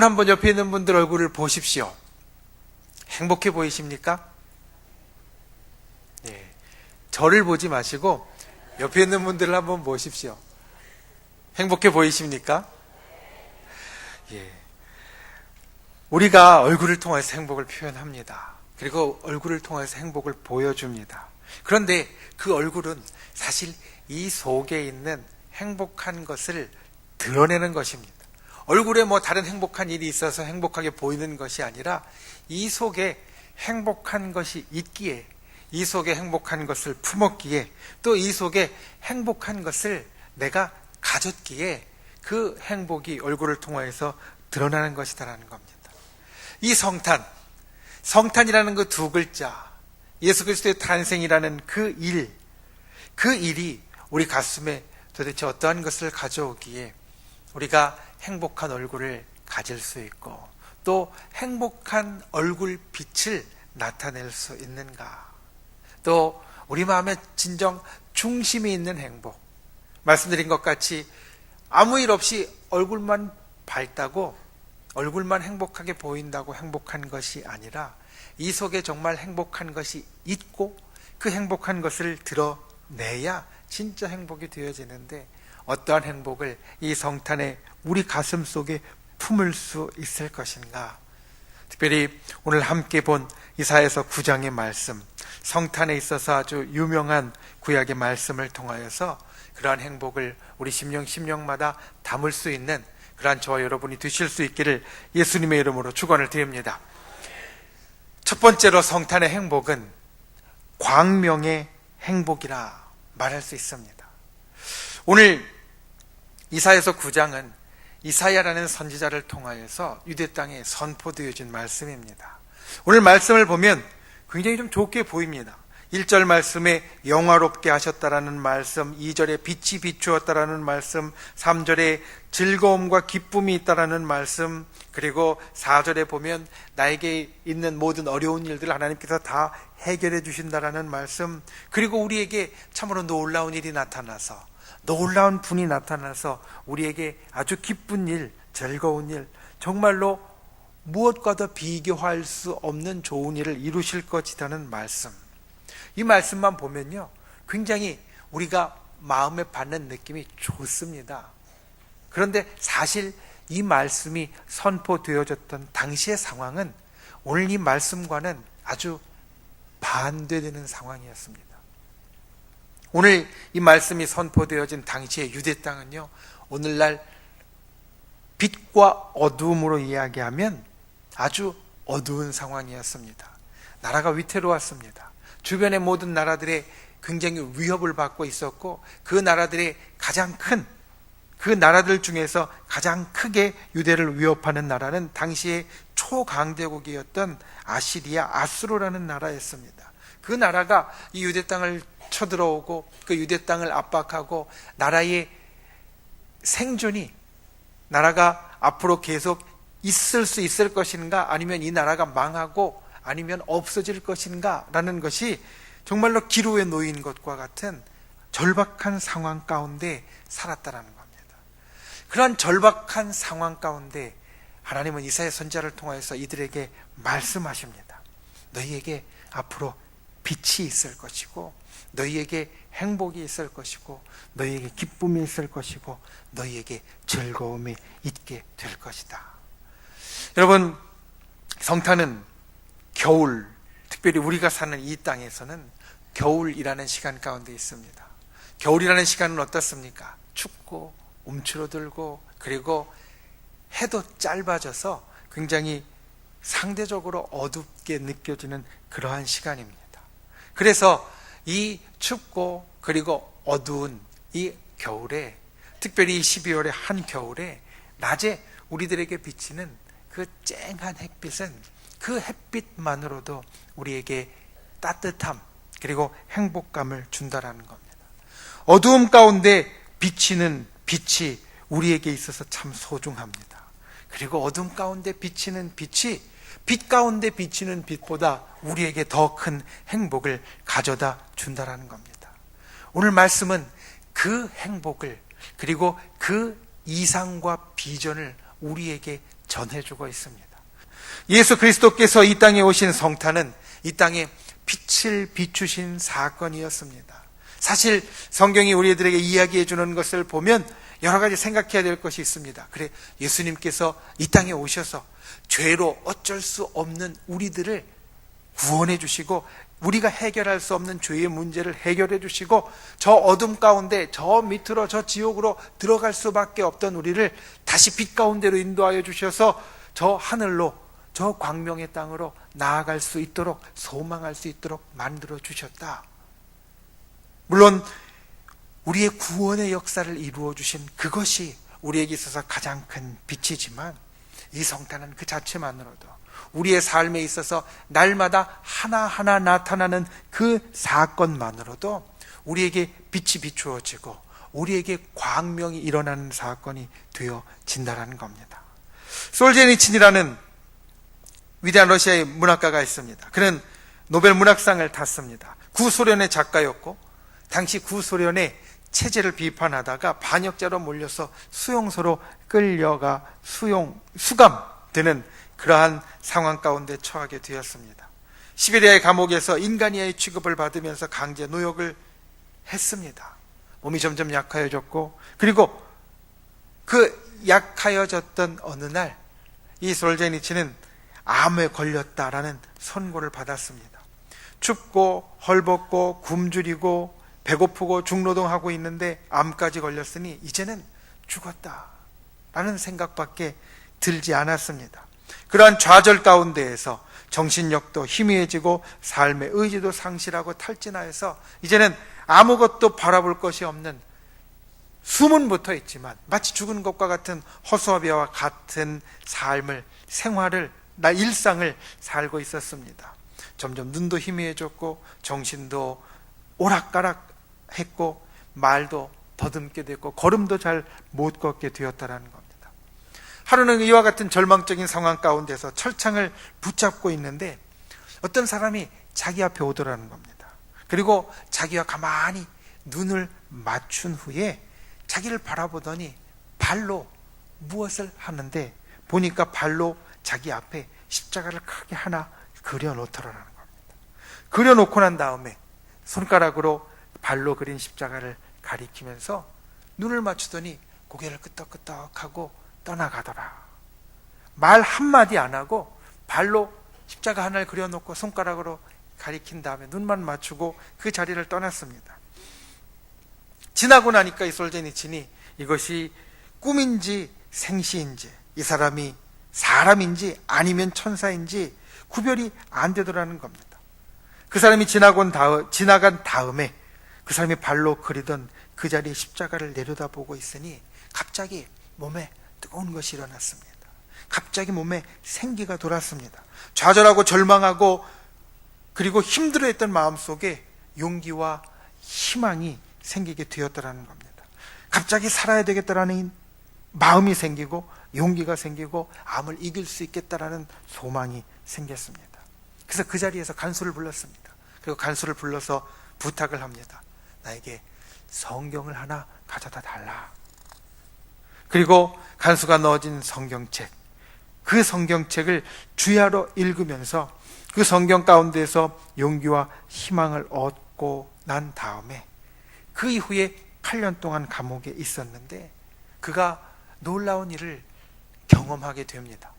여러분 한번 옆에 있는 분들 얼굴을 보십시오. 행복해 보이십니까? 예. 저를 보지 마시고 옆에 있는 분들을 한번 보십시오. 행복해 보이십니까? 예. 우리가 얼굴을 통해서 행복을 표현합니다. 그리고 얼굴을 통해서 행복을 보여줍니다. 그런데 그 얼굴은 사실 이 속에 있는 행복한 것을 드러내는 것입니다. 얼굴에 뭐 다른 행복한 일이 있어서 행복하게 보이는 것이 아니라 이 속에 행복한 것이 있기에, 이 속에 행복한 것을 품었기에, 또 이 속에 행복한 것을 내가 가졌기에 그 행복이 얼굴을 통해서 드러나는 것이다라는 겁니다. 이 성탄이라는 그 두 글자, 예수 그리스도의 탄생이라는 그 일이 우리 가슴에 도대체 어떠한 것을 가져오기에 우리가 행복한 얼굴을 가질 수 있고 또 행복한 얼굴 빛을 나타낼 수 있는가, 또 우리 마음의 진정 중심이 있는 행복, 말씀드린 것 같이 아무 일 없이 얼굴만 밝다고 얼굴만 행복하게 보인다고 행복한 것이 아니라 이 속에 정말 행복한 것이 있고 그 행복한 것을 드러내야 진짜 행복이 되어지는데, 어떠한 행복을 이 성탄에 우리 가슴 속에 품을 수 있을 것인가. 특별히 오늘 함께 본 이사야서 9장의 말씀, 성탄에 있어서 아주 유명한 구약의 말씀을 통하여서 그러한 행복을 우리 심령마다 담을 수 있는 그러한 저와 여러분이 되실 수 있기를 예수님의 이름으로 축원을 드립니다. 첫 번째로 성탄의 행복은 광명의 행복이라 말할 수 있습니다. 오늘 이사야서 9장은 이사야라는 선지자를 통하여서 유대 땅에 선포되어진 말씀입니다. 오늘 말씀을 보면 굉장히 좀 좋게 보입니다. 1절 말씀에 영화롭게 하셨다라는 말씀, 2절에 빛이 비추었다라는 말씀, 3절에 즐거움과 기쁨이 있다라는 말씀, 그리고 4절에 보면 나에게 있는 모든 어려운 일들을 하나님께서 다 해결해 주신다라는 말씀, 그리고 우리에게 참으로 놀라운 일이 나타나서, 놀라운 분이 나타나서 우리에게 아주 기쁜 일, 즐거운 일, 정말로 무엇과도 비교할 수 없는 좋은 일을 이루실 것이라는 말씀. 이 말씀만 보면요, 굉장히 우리가 마음에 받는 느낌이 좋습니다. 그런데 사실 이 말씀이 선포되어졌던 당시의 상황은 오늘 이 말씀과는 아주 반대되는 상황이었습니다. 오늘 이 말씀이 선포되어진 당시의 유대 땅은요, 오늘날 빛과 어두움으로 이야기하면 아주 어두운 상황이었습니다. 나라가 위태로웠습니다. 주변의 모든 나라들의 굉장히 위협을 받고 있었고, 그 나라들의 가장 큰, 그 나라들 중에서 가장 크게 유대를 위협하는 나라는 당시의 초강대국이었던 아수르라는 나라였습니다. 그 나라가 이 유대 땅을 쳐들어오고 그 유대 땅을 압박하고 나라의 생존이, 나라가 앞으로 계속 있을 수 있을 것인가, 아니면 이 나라가 망하고 아니면 없어질 것인가 라는 것이 정말로 기로에 놓인 것과 같은 절박한 상황 가운데 살았다라는 겁니다. 그러한 절박한 상황 가운데 하나님은 이사야 선지자를 통해서 이들에게 말씀하십니다. 너희에게 앞으로 빛이 있을 것이고, 너희에게 행복이 있을 것이고, 너희에게 기쁨이 있을 것이고, 너희에게 즐거움이 있게 될 것이다. 여러분, 성탄은 겨울, 특별히 우리가 사는 이 땅에서는 겨울이라는 시간 가운데 있습니다. 겨울이라는 시간은 어떻습니까? 춥고 움츠러들고, 그리고 해도 짧아져서 굉장히 상대적으로 어둡게 느껴지는 그러한 시간입니다. 그래서 이 춥고 그리고 어두운 이 겨울에, 특별히 12월의 한겨울에 낮에 우리들에게 비치는 그 쨍한 햇빛은 그 햇빛만으로도 우리에게 따뜻함 그리고 행복감을 준다라는 겁니다. 어두움 가운데 비치는 빛이 우리에게 있어서 참 소중합니다. 그리고 어둠 가운데 비치는 빛이 빛 가운데 비치는 빛보다 우리에게 더 큰 행복을 가져다 준다라는 겁니다. 오늘 말씀은 그 행복을, 그리고 그 이상과 비전을 우리에게 전해주고 있습니다. 예수 그리스도께서 이 땅에 오신 성탄은 이 땅에 빛을 비추신 사건이었습니다. 사실 성경이 우리들에게 이야기해 주는 것을 보면 여러 가지 생각해야 될 것이 있습니다. 그래, 예수님께서 이 땅에 오셔서 죄로 어쩔 수 없는 우리들을 구원해 주시고, 우리가 해결할 수 없는 죄의 문제를 해결해 주시고, 저 어둠 가운데 저 밑으로 저 지옥으로 들어갈 수밖에 없던 우리를 다시 빛 가운데로 인도하여 주셔서 저 하늘로, 저 광명의 땅으로 나아갈 수 있도록, 소망할 수 있도록 만들어 주셨다. 물론 우리의 구원의 역사를 이루어 주신 그것이 우리에게 있어서 가장 큰 빛이지만, 이 성탄은 그 자체만으로도 우리의 삶에 있어서 날마다 하나하나 나타나는 그 사건만으로도 우리에게 빛이 비추어지고 우리에게 광명이 일어나는 사건이 되어진다는 겁니다. 솔제니친이라는 위대한 러시아의 문학가가 있습니다. 그는 노벨 문학상을 탔습니다. 구소련의 작가였고, 당시 구소련의 체제를 비판하다가 반역자로 몰려서 수용소로 끌려가 수감되는 그러한 상황 가운데 처하게 되었습니다. 시베리아의 감옥에서 인간이하의 취급을 받으면서 강제 노역을 했습니다. 몸이 점점 약해졌고, 그리고 그 약해졌던 어느 날 이 솔제니친은 암에 걸렸다라는 선고를 받았습니다. 춥고 헐벗고 굶주리고 배고프고 중노동하고 있는데 암까지 걸렸으니 이제는 죽었다라는 생각밖에 들지 않았습니다. 그러한 좌절 가운데에서 정신력도 희미해지고 삶의 의지도 상실하고 탈진하여서 이제는 아무것도 바라볼 것이 없는, 숨은 붙어 있지만 마치 죽은 것과 같은 허수아비와 같은 삶을, 생활을, 일상을 살고 있었습니다. 점점 눈도 희미해졌고 정신도 오락가락했고 말도 더듬게 됐고 걸음도 잘 못 걷게 되었다는 겁니다. 하루는 이와 같은 절망적인 상황 가운데서 철창을 붙잡고 있는데 어떤 사람이 자기 앞에 오더라는 겁니다. 그리고 자기와 가만히 눈을 맞춘 후에 자기를 바라보더니 발로 무엇을 하는데, 보니까 발로 자기 앞에 십자가를 크게 하나 그려놓더라는 겁니다. 그려놓고 난 다음에 손가락으로 발로 그린 십자가를 가리키면서 눈을 맞추더니 고개를 끄덕끄덕하고 떠나가더라. 말 한마디 안 하고 발로 십자가 하나를 그려놓고 손가락으로 가리킨 다음에 눈만 맞추고 그 자리를 떠났습니다. 지나고 나니까 이 솔제니친이 이것이 꿈인지 생시인지, 이 사람이 사람인지 아니면 천사인지 구별이 안 되더라는 겁니다. 그 사람이 지나간 다음에 그 사람이 발로 그리던 그 자리에 십자가를 내려다보고 있으니 갑자기 몸에 뜨거운 것이 일어났습니다. 갑자기 몸에 생기가 돌았습니다. 좌절하고 절망하고 그리고 힘들어했던 마음속에 용기와 희망이 생기게 되었다는 겁니다. 갑자기 살아야 되겠다라는 마음이 생기고 용기가 생기고 암을 이길 수 있겠다라는 소망이 생겼습니다. 그래서 그 자리에서 간수를 불렀습니다. 그리고 간수를 불러서 부탁을 합니다. 나에게 성경을 하나 가져다 달라. 그리고 간수가 넣어진 성경책, 그 성경책을 주야로 읽으면서 그 성경 가운데서 용기와 희망을 얻고 난 다음에 그 이후에 8년 동안 감옥에 있었는데 그가 놀라운 일을 경험하게 됩니다.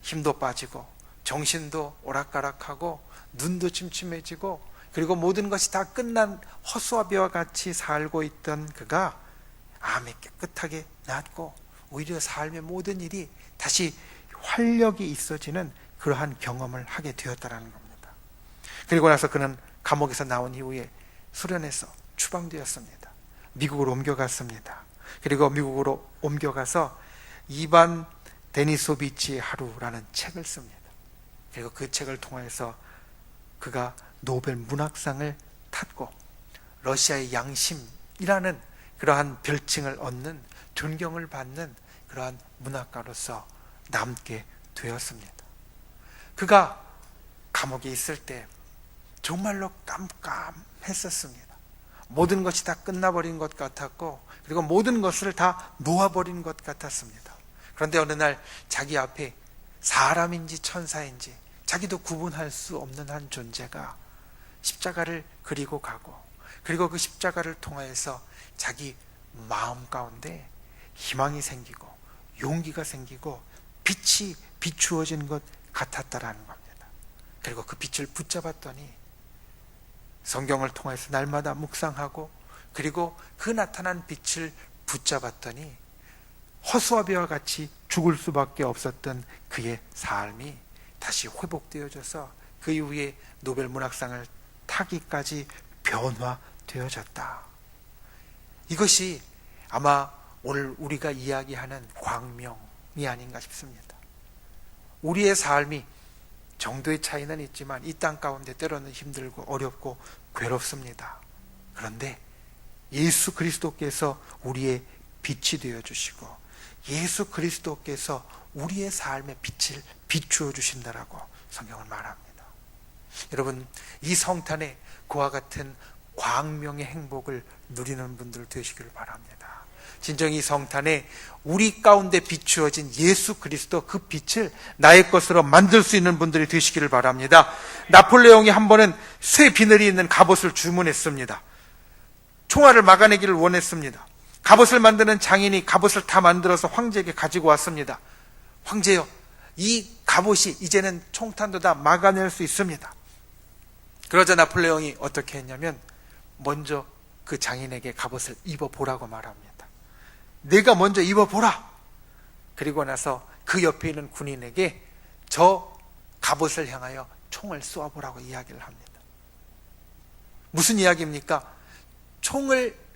힘도 빠지고 정신도 오락가락하고 눈도 침침해지고 그리고 모든 것이 다 끝난 허수아비와 같이 살고 있던 그가 암에 깨끗하게 낫고 오히려 삶의 모든 일이 다시 활력이 있어지는 그러한 경험을 하게 되었다는 겁니다. 그리고 나서 그는 감옥에서 나온 이후에 소련에서 추방되었습니다. 미국으로 옮겨갔습니다. 그리고 미국으로 옮겨가서 이반 데니소비치의 하루라는 책을 씁니다. 그리고 그 책을 통해서 그가 노벨 문학상을 탔고 러시아의 양심이라는 그러한 별칭을 얻는, 존경을 받는 그러한 문학가로서 남게 되었습니다. 그가 감옥에 있을 때 정말로 깜깜했었습니다. 모든 것이 다 끝나버린 것 같았고 그리고 모든 것을 다 놓아버린 것 같았습니다. 그런데 어느 날 자기 앞에 사람인지 천사인지 자기도 구분할 수 없는 한 존재가 십자가를 그리고 가고, 그리고 그 십자가를 통하여서 자기 마음 가운데 희망이 생기고 용기가 생기고 빛이 비추어진 것 같았다라는 겁니다. 그리고 그 빛을 붙잡았더니 성경을 통해서 날마다 묵상하고, 그리고 그 나타난 빛을 붙잡았더니 허수아비와 같이 죽을 수밖에 없었던 그의 삶이 다시 회복되어져서 그 이후에 노벨 문학상을 타기까지 변화되어졌다. 이것이 아마 오늘 우리가 이야기하는 광명이 아닌가 싶습니다. 우리의 삶이 정도의 차이는 있지만 이 땅 가운데 때로는 힘들고 어렵고 괴롭습니다. 그런데 예수 그리스도께서 우리의 빛이 되어주시고 예수 그리스도께서 우리의 삶의 빛을 비추어 주신다라고 성경은 말합니다. 여러분, 이 성탄에 그와 같은 광명의 행복을 누리는 분들 되시기를 바랍니다. 진정이 성탄에 우리 가운데 비추어진 예수 그리스도, 그 빛을 나의 것으로 만들 수 있는 분들이 되시기를 바랍니다. 나폴레옹이 한 번은 쇠 비늘이 있는 갑옷을 주문했습니다. 총알을 막아내기를 원했습니다. 갑옷을 만드는 장인이 갑옷을 다 만들어서 황제에게 가지고 왔습니다. 황제요, 이 갑옷이 이제는 총탄도 다 막아낼 수 있습니다. 그러자 나폴레옹이 어떻게 했냐면 먼저 그 장인에게 갑옷을 입어보라고 말합니다. 내가 먼저 입어보라. 그리고 나서 그 옆에 있는 군인에게 저 갑옷을 향하여 총을 쏘아보라고 이야기를 합니다. 무슨 이야기입니까?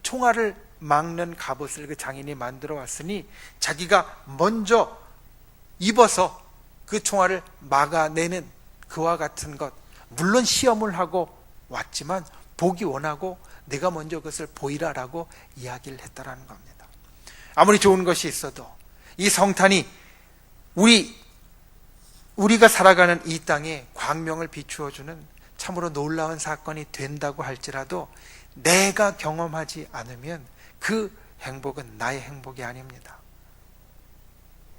총알을 막는 갑옷을 그 장인이 만들어 왔으니 자기가 먼저 입어서 그 총알을 막아내는 그와 같은 것, 물론 시험을 하고 왔지만 보기 원하고 내가 먼저 그것을 보이라라고 이야기를 했다라는 겁니다. 아무리 좋은 것이 있어도 이 성탄이 우리가 살아가는 이 땅에 광명을 비추어주는 참으로 놀라운 사건이 된다고 할지라도 내가 경험하지 않으면 그 행복은 나의 행복이 아닙니다.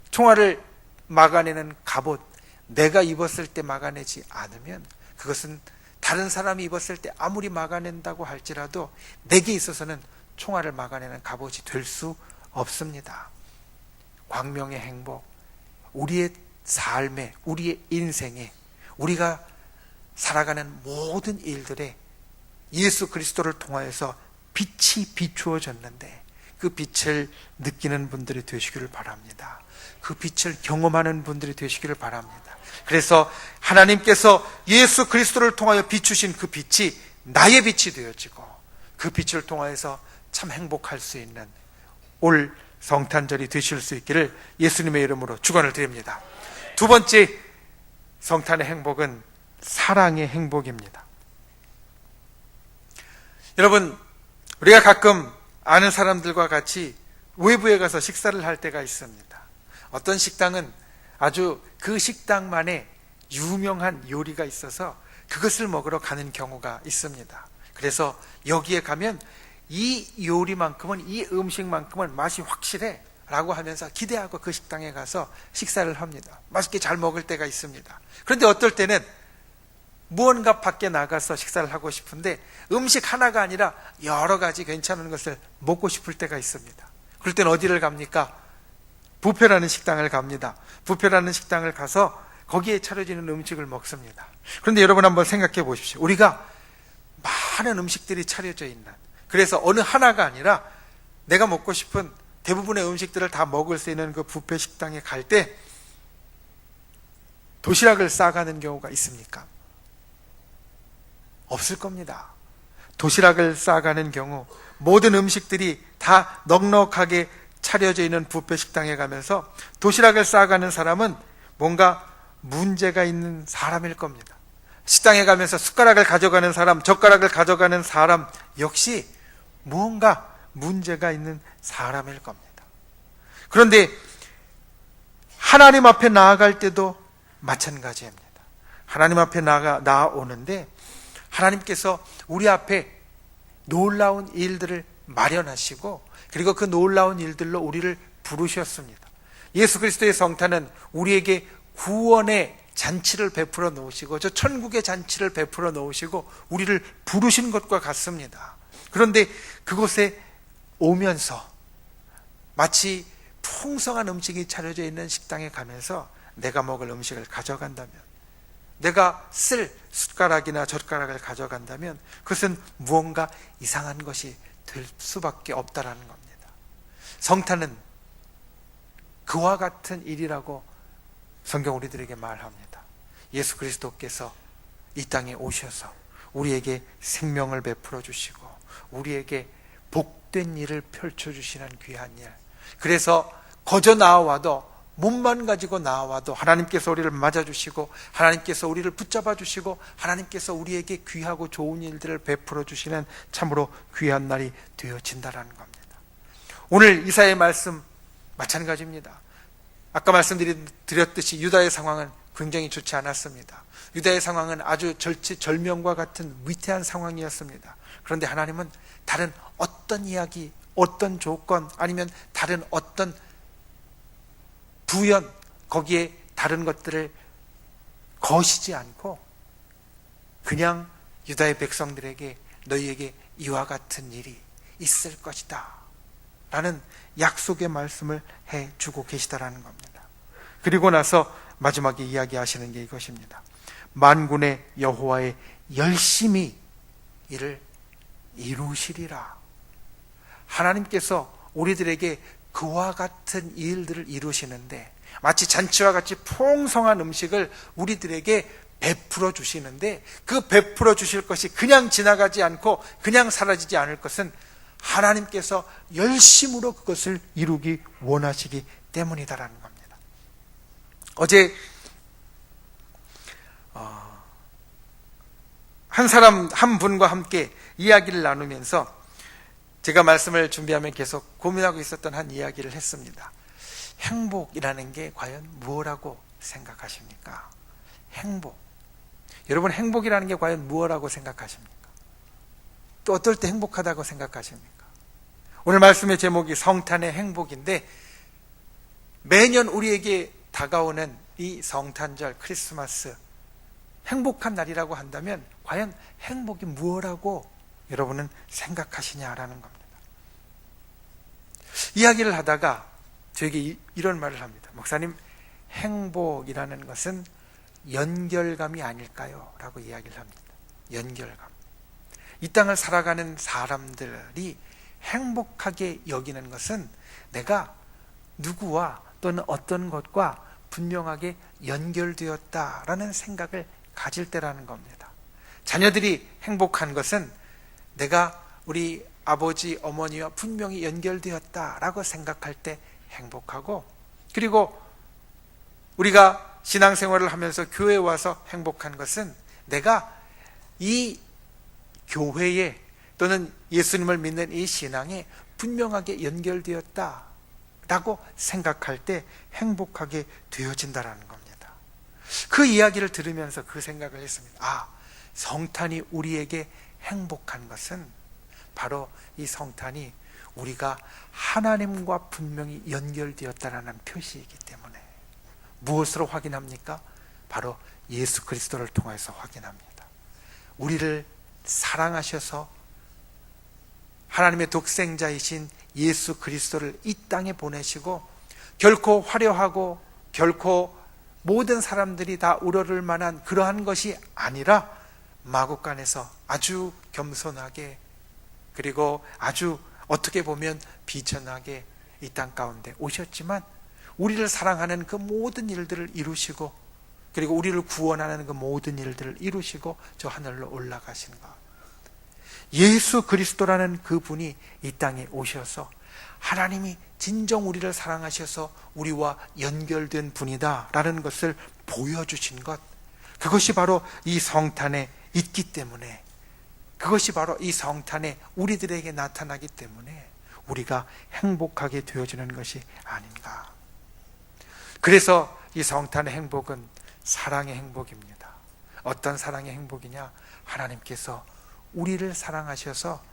총알을 막아내는 갑옷, 내가 입었을 때 막아내지 않으면 그것은 다른 사람이 입었을 때 아무리 막아낸다고 할지라도 내게 있어서는 총알을 막아내는 갑옷이 될 수 없습니다. 광명의 행복, 우리의 삶에, 우리의 인생에, 우리가 살아가는 모든 일들에 예수 그리스도를 통하여서 빛이 비추어졌는데 그 빛을 느끼는 분들이 되시기를 바랍니다. 그 빛을 경험하는 분들이 되시기를 바랍니다. 그래서 하나님께서 예수 그리스도를 통하여 비추신 그 빛이 나의 빛이 되어지고 그 빛을 통하여서 참 행복할 수 있는 올 성탄절이 되실 수 있기를 예수님의 이름으로 축원을 드립니다. 두 번째 성탄의 행복은 사랑의 행복입니다. 여러분, 우리가 가끔 아는 사람들과 같이 외부에 가서 식사를 할 때가 있습니다. 어떤 식당은 아주 그 식당만의 유명한 요리가 있어서 그것을 먹으러 가는 경우가 있습니다. 그래서 여기에 가면 이 요리만큼은, 이 음식만큼은 맛이 확실해 라고 하면서 기대하고 그 식당에 가서 식사를 합니다. 맛있게 잘 먹을 때가 있습니다. 그런데 어떨 때는 무언가 밖에 나가서 식사를 하고 싶은데 음식 하나가 아니라 여러 가지 괜찮은 것을 먹고 싶을 때가 있습니다. 그럴 땐 어디를 갑니까? 뷔페라는 식당을 갑니다. 뷔페라는 식당을 가서 거기에 차려지는 음식을 먹습니다. 그런데 여러분 한번 생각해 보십시오. 우리가 많은 음식들이 차려져 있는, 그래서 어느 하나가 아니라 내가 먹고 싶은 대부분의 음식들을 다 먹을 수 있는 그 뷔페 식당에 갈 때 도시락을 싸가는 경우가 있습니까? 없을 겁니다. 도시락을 싸가는 경우 모든 음식들이 다 넉넉하게 차려져 있는 뷔페 식당에 가면서 도시락을 싸가는 사람은 뭔가 문제가 있는 사람일 겁니다. 식당에 가면서 숟가락을 가져가는 사람, 젓가락을 가져가는 사람 역시 무언가 문제가 있는 사람일 겁니다. 그런데 하나님 앞에 나아갈 때도 마찬가지입니다. 하나님 앞에 나아오는데 하나님께서 우리 앞에 놀라운 일들을 마련하시고 그리고 그 놀라운 일들로 우리를 부르셨습니다. 예수 그리스도의 성탄은 우리에게 구원의 잔치를 베풀어 놓으시고 저 천국의 잔치를 베풀어 놓으시고 우리를 부르신 것과 같습니다. 그런데 그곳에 오면서 마치 풍성한 음식이 차려져 있는 식당에 가면서 내가 먹을 음식을 가져간다면, 내가 쓸 숟가락이나 젓가락을 가져간다면 그것은 무언가 이상한 것이 될 수밖에 없다라는 겁니다. 성탄은 그와 같은 일이라고 성경 우리들에게 말합니다. 예수 그리스도께서 이 땅에 오셔서 우리에게 생명을 베풀어 주시고 우리에게 복된 일을 펼쳐주시는 귀한 일. 그래서 거저 나와도, 몸만 가지고 나와도 하나님께서 우리를 맞아주시고 하나님께서 우리를 붙잡아 주시고 하나님께서 우리에게 귀하고 좋은 일들을 베풀어 주시는 참으로 귀한 날이 되어진다는 겁니다. 오늘 이사야의 말씀 마찬가지입니다. 아까 말씀드렸듯이 유다의 상황은 굉장히 좋지 않았습니다. 유다의 상황은 아주 절명과 같은 위태한 상황이었습니다. 그런데 하나님은 다른 어떤 이야기, 어떤 조건, 아니면 다른 어떤 부연, 거기에 다른 것들을 거시지 않고 그냥 유다의 백성들에게 너희에게 이와 같은 일이 있을 것이다 라는 약속의 말씀을 해주고 계시다라는 겁니다. 그리고 나서 마지막에 이야기하시는 게 이것입니다. 만군의 여호와의 열심히 이를 이루시리라. 하나님께서 우리들에게 그와 같은 일들을 이루시는데, 마치 잔치와 같이 풍성한 음식을 우리들에게 베풀어 주시는데, 그 베풀어 주실 것이 그냥 지나가지 않고 그냥 사라지지 않을 것은 하나님께서 열심으로 그것을 이루기 원하시기 때문이다라는 겁니다. 어제 한 분과 함께 이야기를 나누면서 제가 말씀을 준비하면 계속 고민하고 있었던 한 이야기를 했습니다. 행복이라는 게 과연 무엇이라고 생각하십니까? 행복. 여러분, 행복이라는 게 과연 무엇이라고 생각하십니까? 또 어떨 때 행복하다고 생각하십니까? 오늘 말씀의 제목이 성탄의 행복인데, 매년 우리에게 다가오는 이 성탄절, 크리스마스, 행복한 날이라고 한다면 과연 행복이 무엇이라고 여러분은 생각하시냐라는 겁니다. 이야기를 하다가 저에게 이런 말을 합니다. 목사님, 행복이라는 것은 연결감이 아닐까요? 라고 이야기를 합니다. 연결감. 이 땅을 살아가는 사람들이 행복하게 여기는 것은 내가 누구와 또는 어떤 것과 분명하게 연결되었다라는 생각을 가질 때라는 겁니다. 자녀들이 행복한 것은 내가 우리 아버지, 어머니와 분명히 연결되었다라고 생각할 때 행복하고, 그리고 우리가 신앙생활을 하면서 교회에 와서 행복한 것은 내가 이 교회에 또는 예수님을 믿는 이 신앙에 분명하게 연결되었다라고 생각할 때 행복하게 되어진다라는 겁니다. 그 이야기를 들으면서 그 생각을 했습니다. 아, 성탄이 우리에게 행복한 것은 바로 이 성탄이 우리가 하나님과 분명히 연결되었다라는 표시이기 때문에. 무엇으로 확인합니까? 바로 예수 그리스도를 통해서 확인합니다. 우리를 사랑하셔서 하나님의 독생자이신 예수 그리스도를 이 땅에 보내시고, 결코 화려하고 결코 모든 사람들이 다 우러를 만한 그러한 것이 아니라 마국간에서 아주 겸손하게, 그리고 아주 어떻게 보면 비천하게 이 땅 가운데 오셨지만 우리를 사랑하는 그 모든 일들을 이루시고, 그리고 우리를 구원하는 그 모든 일들을 이루시고 저 하늘로 올라가신 것, 예수 그리스도라는 그 분이 이 땅에 오셔서 하나님이 진정 우리를 사랑하셔서 우리와 연결된 분이다 라는 것을 보여주신 것, 그것이 바로 이 성탄에 있기 때문에, 그것이 바로 이 성탄에 우리들에게 나타나기 때문에 우리가 행복하게 되어지는 것이 아닌가. 그래서 이 성탄의 행복은 사랑의 행복입니다. 어떤 사랑의 행복이냐? 하나님께서 우리를 사랑하셔서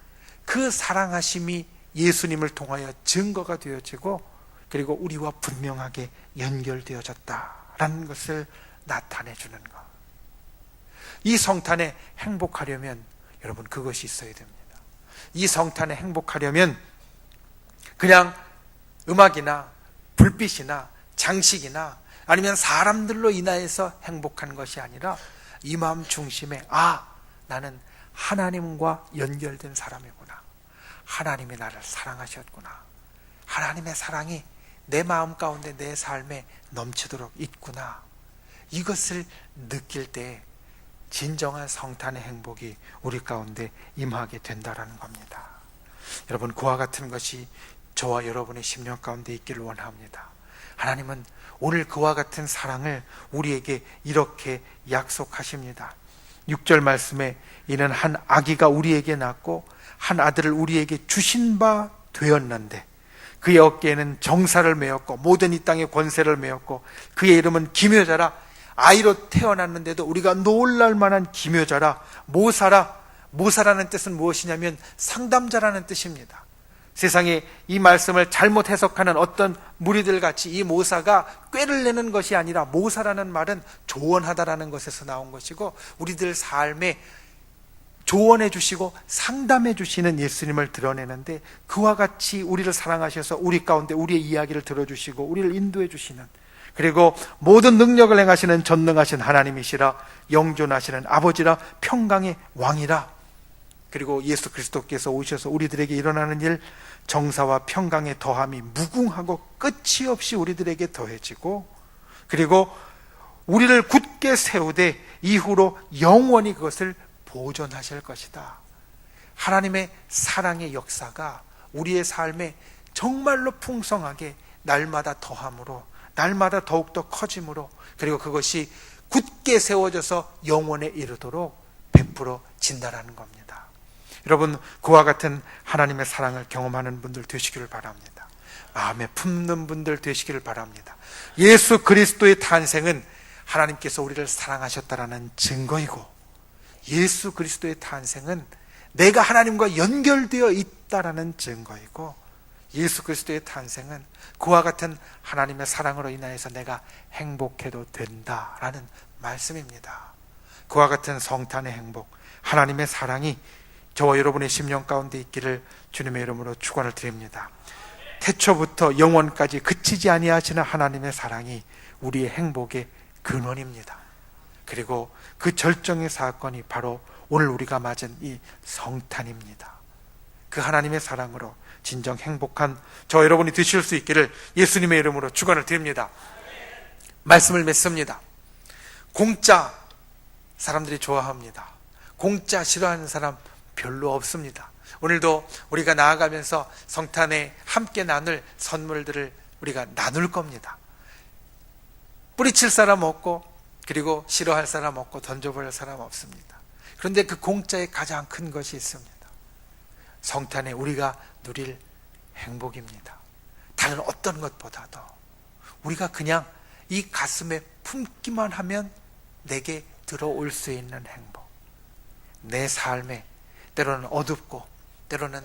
그 사랑하심이 예수님을 통하여 증거가 되어지고, 그리고 우리와 분명하게 연결되어졌다라는 것을 나타내 주는 것. 이 성탄에 행복하려면 여러분 그것이 있어야 됩니다. 이 성탄에 행복하려면 그냥 음악이나 불빛이나 장식이나 아니면 사람들로 인하여서 행복한 것이 아니라 이 마음 중심에 나는 하나님과 연결된 사람이구나. 하나님이 나를 사랑하셨구나. 하나님의 사랑이 내 마음 가운데 내 삶에 넘치도록 있구나. 이것을 느낄 때 진정한 성탄의 행복이 우리 가운데 임하게 된다라는 겁니다. 여러분, 그와 같은 것이 저와 여러분의 심령 가운데 있기를 원합니다. 하나님은 오늘 그와 같은 사랑을 우리에게 이렇게 약속하십니다. 6절 말씀에 이는 한 아기가 우리에게 낳고 한 아들을 우리에게 주신 바 되었는데 그의 어깨에는 정사를 메었고 모든 이 땅의 권세를 메었고 그의 이름은 기묘자라. 아이로 태어났는데도 우리가 놀랄 만한 기묘자라. 모사라는 뜻은 무엇이냐면 상담자라는 뜻입니다. 세상에 이 말씀을 잘못 해석하는 어떤 무리들 같이 이 모사가 꾀를 내는 것이 아니라 모사라는 말은 조언하다라는 것에서 나온 것이고 우리들 삶에 조언해 주시고 상담해 주시는 예수님을 드러내는데 그와 같이 우리를 사랑하셔서 우리 가운데 우리의 이야기를 들어주시고 우리를 인도해 주시는, 그리고 모든 능력을 행하시는 전능하신 하나님이시라. 영존하시는 아버지라. 평강의 왕이라. 그리고 예수 그리스도께서 오셔서 우리들에게 일어나는 일, 정사와 평강의 더함이 무궁하고 끝이 없이 우리들에게 더해지고, 그리고 우리를 굳게 세우되 이후로 영원히 그것을 보존하실 것이다. 하나님의 사랑의 역사가 우리의 삶에 정말로 풍성하게 날마다 더함으로, 날마다 더욱더 커짐으로, 그리고 그것이 굳게 세워져서 영원에 이르도록 베풀어진다라는 겁니다. 여러분, 그와 같은 하나님의 사랑을 경험하는 분들 되시기를 바랍니다. 마음에 품는 분들 되시기를 바랍니다. 예수 그리스도의 탄생은 하나님께서 우리를 사랑하셨다라는 증거이고, 예수 그리스도의 탄생은 내가 하나님과 연결되어 있다라는 증거이고, 예수 그리스도의 탄생은 그와 같은 하나님의 사랑으로 인하여서 내가 행복해도 된다라는 말씀입니다. 그와 같은 성탄의 행복, 하나님의 사랑이 저와 여러분의 심령 가운데 있기를 주님의 이름으로 축원을 드립니다. 태초부터 영원까지 그치지 아니하시는 하나님의 사랑이 우리의 행복의 근원입니다. 그리고 그 절정의 사건이 바로 오늘 우리가 맞은 이 성탄입니다. 그 하나님의 사랑으로 진정 행복한 저 여러분이 되실 수 있기를 예수님의 이름으로 축원을 드립니다. 말씀을 맺습니다. 공짜 사람들이 좋아합니다. 공짜 싫어하는 사람 별로 없습니다. 오늘도 우리가 나아가면서 성탄에 함께 나눌 선물들을 우리가 나눌 겁니다. 뿌리칠 사람 없고, 그리고 싫어할 사람 없고, 던져버릴 사람 없습니다. 그런데 그 공짜에 가장 큰 것이 있습니다. 성탄에 우리가 누릴 행복입니다. 다른 어떤 것보다도 우리가 그냥 이 가슴에 품기만 하면 내게 들어올 수 있는 행복. 내 삶에 때로는 어둡고, 때로는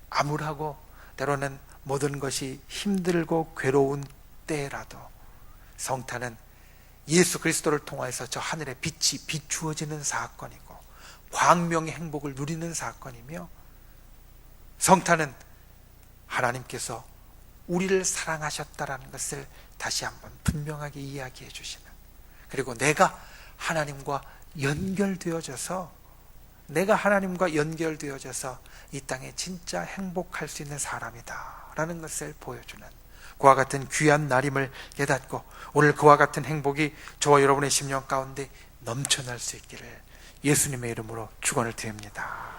암울하고, 때로는 모든 것이 힘들고 괴로운 때라도 성탄은 예수 그리스도를 통해서 저 하늘의 빛이 비추어지는 사건이고, 광명의 행복을 누리는 사건이며, 성탄은 하나님께서 우리를 사랑하셨다라는 것을 다시 한번 분명하게 이야기해 주시는, 그리고 내가 하나님과 연결되어져서 이 땅에 진짜 행복할 수 있는 사람이다 라는 것을 보여주는 그와 같은 귀한 날임을 깨닫고, 오늘 그와 같은 행복이 저와 여러분의 심령 가운데 넘쳐날 수 있기를 예수님의 이름으로 축원을 드립니다.